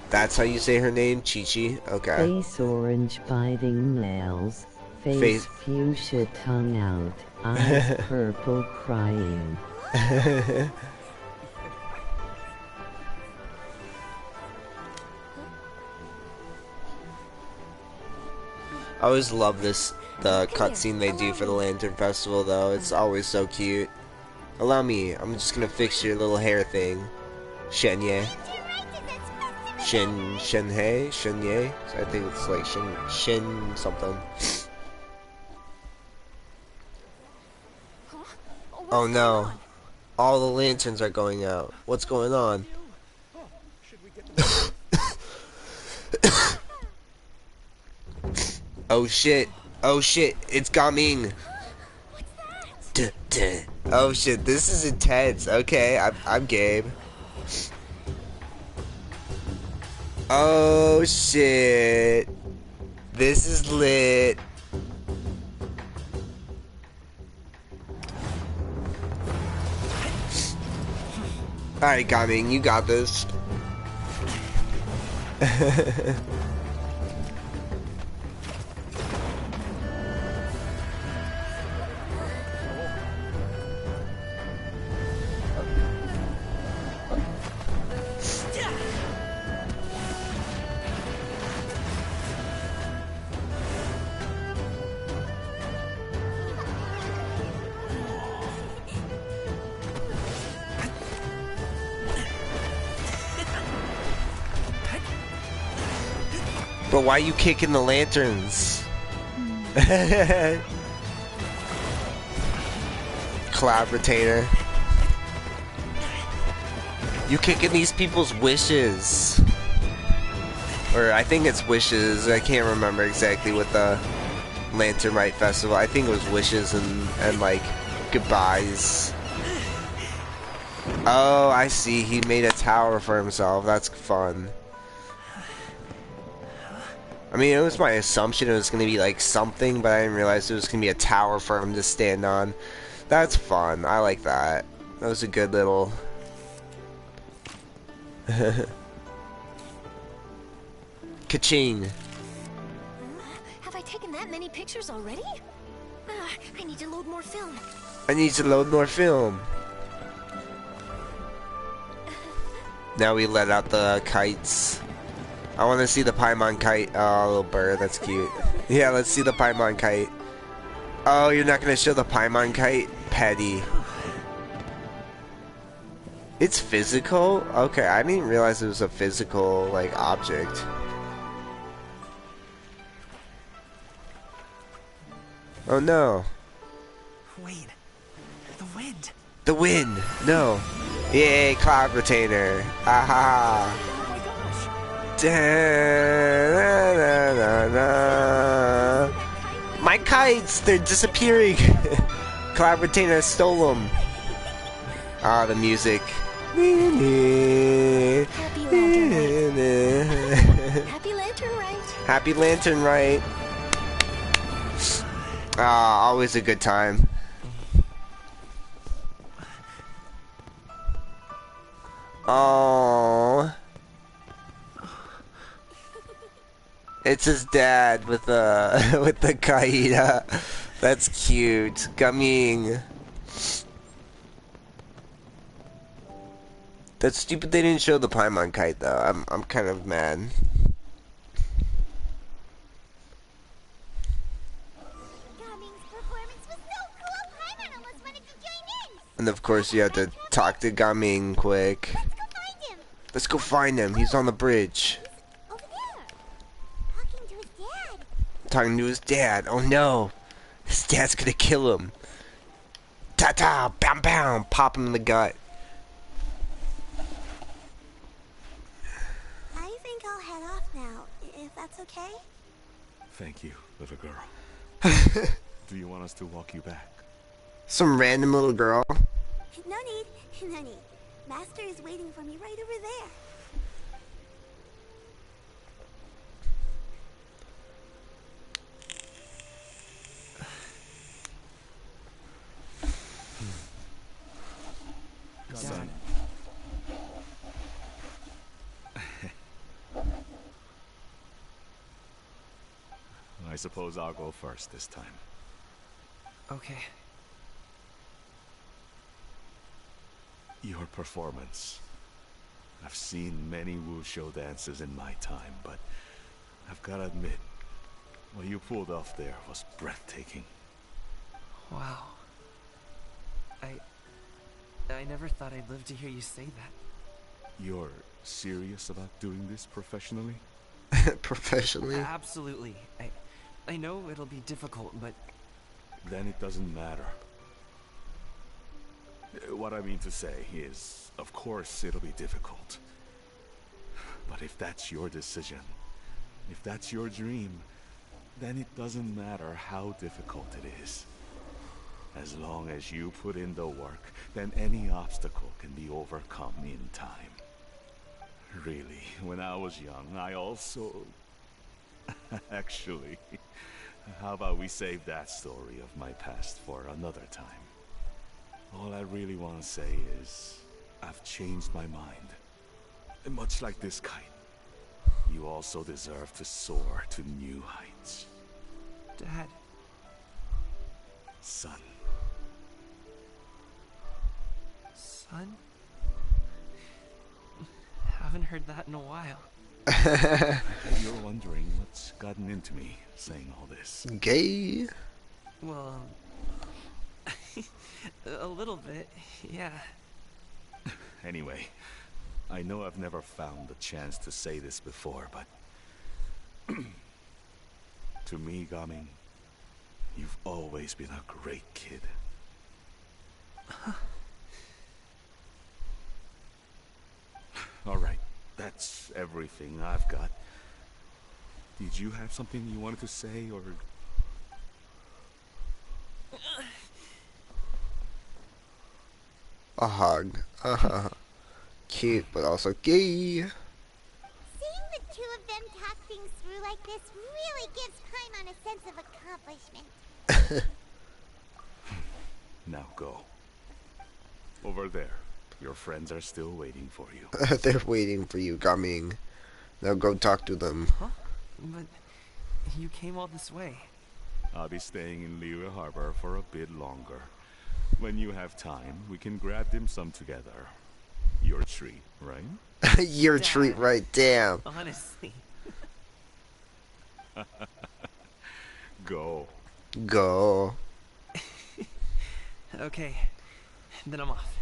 That's how you say her name? Chi-Chi? Okay. Face orange biting nails. Face fuchsia tongue out. Eyes purple crying. I always love the cutscene they do for the Lantern Festival though. It's always so cute. Allow me, I'm just gonna fix your little hair thing. Shenye. Shenye? I think it's like Shen something. Oh no. All the lanterns are going out. What's going on? Oh shit. Oh shit. It's coming. Oh shit. This is intense. Okay. I'm Gabe. Oh shit. This is lit. Alright, Gaming, you got this. But why are you kicking the lanterns? Cloud Retainer. You kicking these people's wishes. Or I think it's wishes. I can't remember exactly what the Lantern Rite Festival. I think it was wishes and like goodbyes. Oh, I see. He made a tower for himself. That's fun. I mean, it was my assumption it was going to be like something, but I didn't realize it was going to be a tower for him to stand on. That's fun. I like that. That was a good little... Ka-ching. Have I taken that many pictures already? I need to load more film. I need to load more film. Now we let out the kites. I want to see the Paimon kite. Oh, little bird, that's cute. Yeah, let's see the Paimon kite. Oh, you're not going to show the Paimon kite? Petty. It's physical? Okay, I didn't realize it was a physical, like, object. Oh no. Wait. The wind. The wind! No. Yay, Cloud Retainer. Aha. My kites! They're disappearing! Cloud Retainer stole them. Ah, the music. Happy Lantern Rite. Happy Lantern Rite. Happy Lantern Rite. Ah, always a good time. Oh, it's his dad with the with the kite. That's cute. Coming. That's stupid. They didn't show the Paimon kite though. I'm kind of mad. And of course you have to talk to Gaming quick. Let's go find him. He's on the bridge. Talking to his dad. Oh no. His dad's gonna kill him. Ta-ta! Bam bam! Pop him in the gut. I think I'll head off now, if that's okay. Thank you, little girl. Do you want us to walk you back? Some random little girl. No need, no need. Master is waiting for me right over there. Son. I suppose I'll go first this time. Okay. Your performance. I've seen many wuxia dances in my time, but I've gotta admit, what you pulled off there was breathtaking. Wow. I never thought I'd live to hear you say that. You're serious about doing this professionally? Professionally? Absolutely. I know it'll be difficult, but... Then it doesn't matter. What I mean to say is, of course it'll be difficult. But if that's your decision, if that's your dream, then it doesn't matter how difficult it is. As long as you put in the work, then any obstacle can be overcome in time. Really, when I was young, I also... Actually, how about we save that story of my past for another time? All I really want to say is, I've changed my mind. And much like this kite, you also deserve to soar to new heights. Dad. Son. Son? Haven't heard that in a while. You're wondering what's gotten into me saying all this. Gay? Well, a little bit, yeah. Anyway, I know I've never found the chance to say this before, but to me, Gaming, you've always been a great kid. Alright, that's everything I've got. Did you have something you wanted to say, or... A hug. Cute, but also gay. Seeing the two of them talk things through like this really gives Paimon a sense of accomplishment. Now go. Over there. Your friends are still waiting for you. They're waiting for you, Gaming. Now go talk to them. Huh? But you came all this way. I'll be staying in Liyue Harbor for a bit longer. When you have time, we can grab dim sum together. Your treat, right? Your Dad, treat, right? Damn. Honestly. Go. Go. Okay, then I'm off.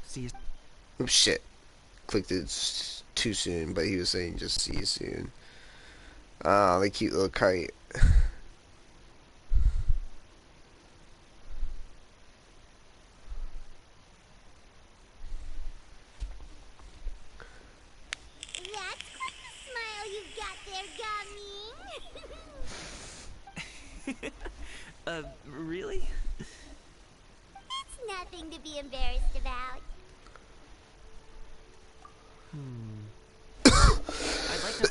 See you. Oh shit. Clicked it too soon, but he was saying just see you soon. Ah, the cute little kite. That's quite the smile you've got there, Gaming. Really? It's nothing to be embarrassed about. I'd like to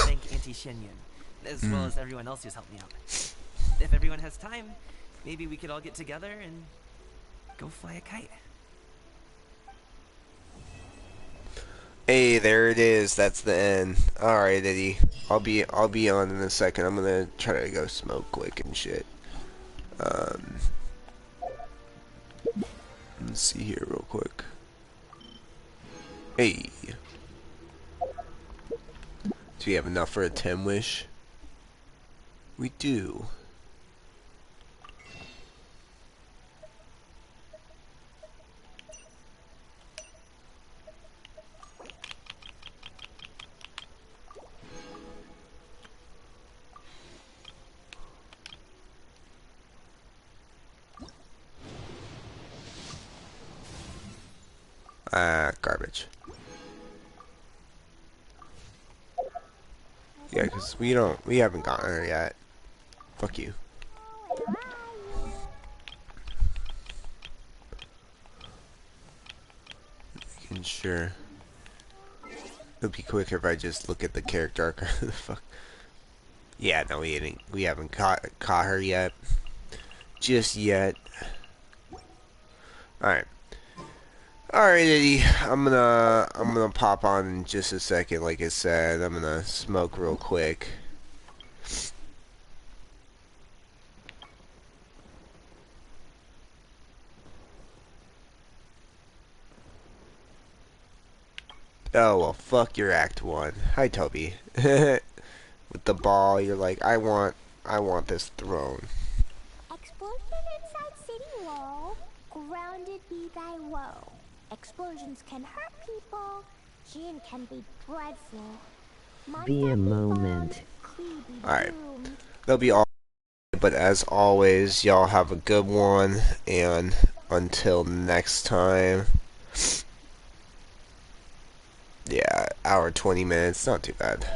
thank Auntie Shenyun, as well as everyone else who's helped me out. If everyone has time, maybe we could all get together and go fly a kite. Hey, there it is. That's the end. Alright, Eddie. I'll be on in a second. I'm gonna try to go smoke quick and shit. Let's see here real quick. Hey. Do we have enough for a 10 wish? We do. Garbage. Yeah, because we haven't gotten her yet. Fuck you. Making sure. It'll be quicker if I just look at the character arc. Fuck. Yeah, no, we haven't caught her yet. Just yet. Alright. Alright, Eddie. I'm gonna pop on in just a second, like I said. I'm gonna smoke real quick. Oh, well, fuck your Act 1. Hi, Toby. With the ball, you're like, I want this throne. Explosion inside city wall. Grounded be thy woe. Explosions can hurt people. Gin can be dreadful. Be a moment. Alright. They'll be all, but as always, y'all have a good one, and until next time. Yeah, hour 20 minutes, not too bad.